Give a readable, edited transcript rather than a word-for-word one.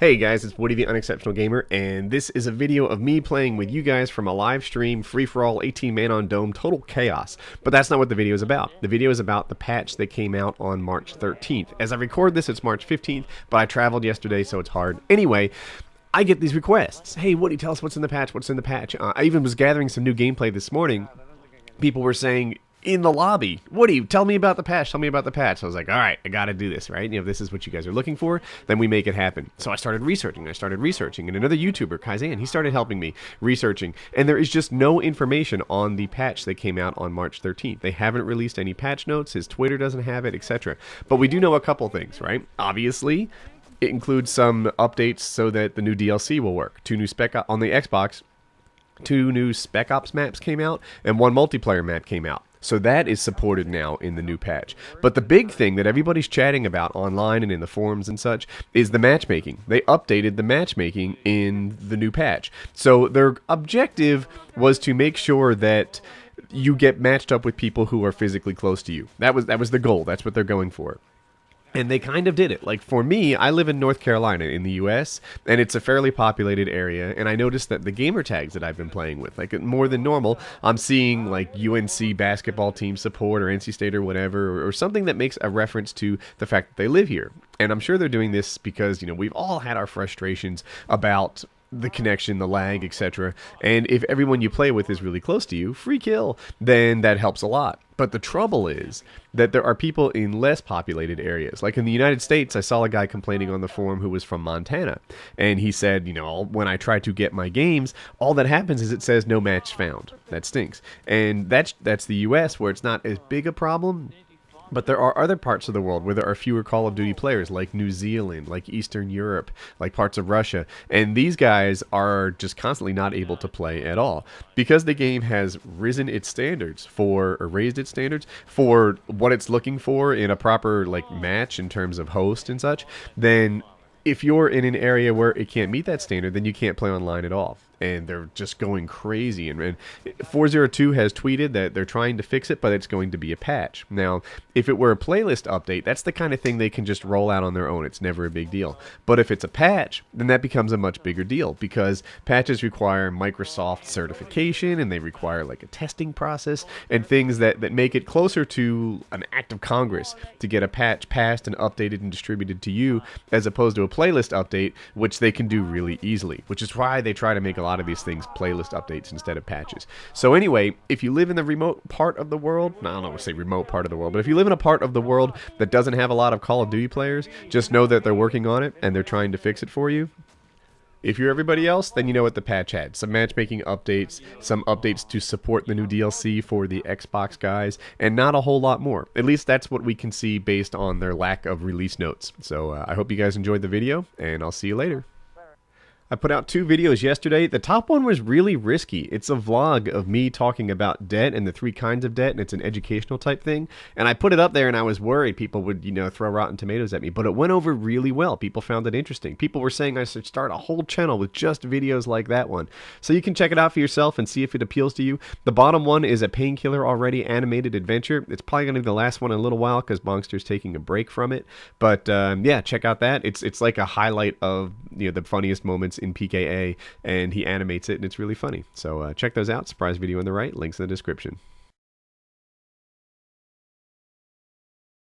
Hey guys, it's Woody the Unexceptional Gamer, and this is a video of me playing with you guys from a live stream, free-for-all, 18-man on Dome, total chaos. But that's not what the video is about. The video is about the patch that came out on March 13th. As I record this, it's March 15th, but I traveled yesterday, so it's hard. Anyway, I get these requests. Hey, Woody, tell us what's in the patch, what's in the patch. I even was gathering some new gameplay this morning. People were saying in the lobby, Woody, tell me about the patch, tell me about the patch. So I was like, all right, I got to do this, right? You know, if this is what you guys are looking for, then we make it happen. So I started researching, and another YouTuber, Kaizen, he started helping me researching, and there is just no information on the patch that came out on March 13th. They haven't released any patch notes, his Twitter doesn't have it, etc. But we do know a couple things, right? Obviously, it includes some updates so that the new DLC will work. On the Xbox, 2 new Spec Ops maps came out, and 1 multiplayer map came out. So that is supported now in the new patch. But the big thing that everybody's chatting about online and in the forums and such is the matchmaking. They updated the matchmaking in the new patch. So their objective was to make sure that you get matched up with people who are physically close to you. That was the goal. That's what they're going for. And they kind of did it. Like, for me, I live in North Carolina in the U.S., and it's a fairly populated area, and I noticed that the gamer tags that I've been playing with, like, more than normal, I'm seeing, like, UNC basketball team support or NC State or whatever, or something that makes a reference to the fact that they live here. And I'm sure they're doing this because, you know, we've all had our frustrations about the connection, the lag, etc. And if everyone you play with is really close to you, free kill, then that helps a lot. But the trouble is that there are people in less populated areas. Like in the United States, I saw a guy complaining on the forum who was from Montana. And he said, you know, when I try to get my games, all that happens is it says no match found. That stinks. And that's the US, where it's not as big a problem. But there are other parts of the world where there are fewer Call of Duty players, like New Zealand, like Eastern Europe, like parts of Russia. And these guys are just constantly not able to play at all. Because the game has raised its standards for what it's looking for in a proper like match in terms of host and such, then if you're in an area where it can't meet that standard, then you can't play online at all. And they're just going crazy. And 402 has tweeted that they're trying to fix it, but it's going to be a patch. Now, if it were a playlist update, that's the kind of thing they can just roll out on their own. It's never a big deal. But if it's a patch, then that becomes a much bigger deal, because patches require Microsoft certification, and they require like a testing process and things that make it closer to an act of Congress to get a patch passed and updated and distributed to you, as opposed to a playlist update, which they can do really easily, which is why they try to make a lot of these things playlist updates instead of patches. So anyway, if you live in the remote part of the world, I don't want to say remote part of the world, but if you live in a part of the world that doesn't have a lot of Call of Duty players, just know that they're working on it and they're trying to fix it for you. If you're everybody else, then you know what the patch had. Some matchmaking updates, some updates to support the new DLC for the Xbox guys, and not a whole lot more. At least that's what we can see based on their lack of release notes. So I hope you guys enjoyed the video, and I'll see you later. I put out 2 videos yesterday. The top one was really risky. It's a vlog of me talking about debt and the 3 kinds of debt, and it's an educational type thing. And I put it up there, and I was worried people would, you know, throw rotten tomatoes at me. But it went over really well. People found it interesting. People were saying I should start a whole channel with just videos like that one. So you can check it out for yourself and see if it appeals to you. The bottom one is a Painkiller Already animated adventure. It's probably going to be the last one in a little while because Bongster's taking a break from it. But yeah, check out that. It's like a highlight of, you know, the funniest moments in PKA, and he animates it, and it's really funny. So check those out. Surprise video on the right, links in the description.